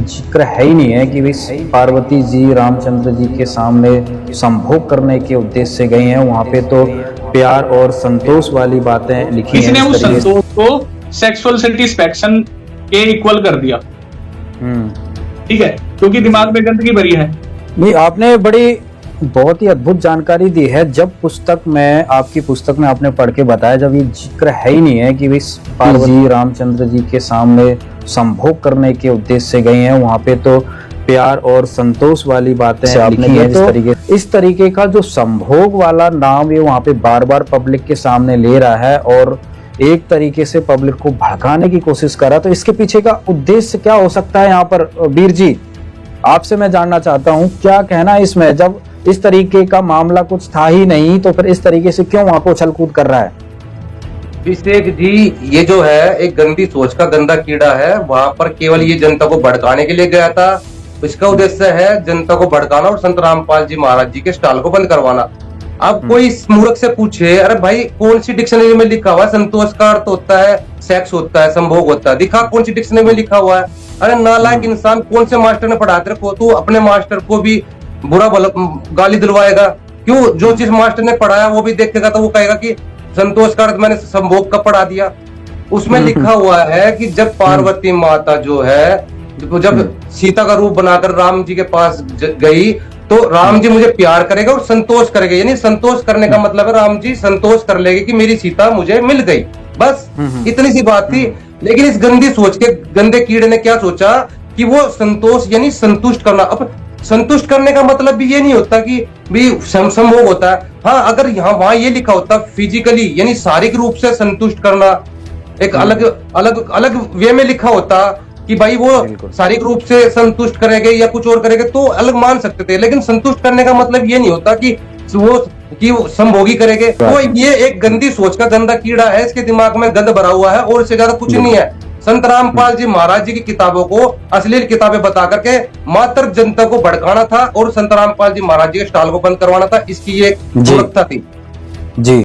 जिक्र है ही नहीं है कि भाई पार्वती जी रामचंद्र जी के सामने संभोग करने के उद्देश्य से गई हैं। वहाँ पे तो प्यार और संतोष वाली बातें लिखी हैं। इसने उस संतोष को सेक्सुअल सेटिस्फैक्शन के इक्वल कर दिया। ठीक है, क्योंकि दिमाग में गंदगी भरी है। नहीं, आपने बड़ी बहुत ही अद्भुत जानकारी दी है। जब पुस्तक में आपकी पुस्तक में आपने पढ़ के बताया, जब ये जिक्र है ही नहीं है कि भाई पार्वती रामचंद्र जी के सामने संभोग करने के उद्देश्य से गई हैं। वहाँ पे तो प्यार और संतोष वाली बातें आपने की हैं। तो इस तरीके का जो संभोग वाला नाम ये वहाँ पे बार बार पब्लिक के सामने ले रहा है और एक तरीके से पब्लिक को भड़काने की कोशिश कर रहा है। तो इसके पीछे का उद्देश्य क्या हो सकता है? यहाँ पर वीर जी, आपसे मैं जानना चाहता हूँ, क्या कहना है इसमें? जब इस तरीके का मामला कुछ था ही नहीं तो फिर इस तरीके से क्यों वहां पे उछल कूद कर रहा है? अभिषेक जी, ये जो है एक गंदी सोच का गंदा कीड़ा है। वहां पर केवल ये जनता को भड़काने के लिए गया था। इसका उद्देश्य है जनता को भड़काना और संत रामपाल जी महाराज जी के स्टॉल को बंद करवाना। अब कोई मूर्ख से पूछे, अरे भाई कौन सी डिक्शनरी में लिखा हुआ है संतोष का अर्थ होता है सेक्स होता है, संभोग होता है? दिखा कौन सी डिक्शनरी में लिखा हुआ है? अरे नालायक इंसान, कौन से मास्टर ने पढ़ा तेरे को? तू अपने मास्टर को भी बुरा गाली दिलवाएगा क्यों? जो चीज मास्टर ने पढ़ाया वो भी देखेगा तो वो कहेगा कि संतोष का अर्थ मैंने संभोग का पढ़ा दिया। उसमें लिखा हुआ है कि जब पार्वती माता जो है, जब सीता का रूप बनाकर राम जी के पास गई तो राम जी मुझे प्यार करेगा और संतोष करेगा। यानी संतोष करने का मतलब है राम जी संतोष कर लेंगे कि मेरी सीता मुझे मिल गई। बस इतनी सी बात थी। लेकिन इस गंदी सोच के गंदे कीड़े ने क्या सोचा कि वो संतोष यानी संतुष्ट करना। अब संतुष्ट करने का मतलब भी ये नहीं होता कि भी संभोग होता है। हाँ, अगर यहाँ वहां ये लिखा होता फिजिकली यानी शारीरिक रूप से संतुष्ट करना, एक अलग अलग अलग वे में लिखा होता कि भाई वो शारीरिक रूप से संतुष्ट करेंगे या कुछ और करेंगे तो अलग मान सकते थे। लेकिन संतुष्ट करने का मतलब ये नहीं होता कि वो संभोगी करेंगे। तो ये एक गंदी सोच का गंदा कीड़ा है, इसके दिमाग में गंद भरा हुआ है और इससे ज्यादा कुछ नहीं है। संत रामपाल जी महाराज जी की किताबों को अश्लील किताबें बता करके मात्र जनता को भड़काना था और संत रामपाल जी महाराज जी के स्टॉल को बंद करवाना था। इसकी ये मूर्खता थी। जी।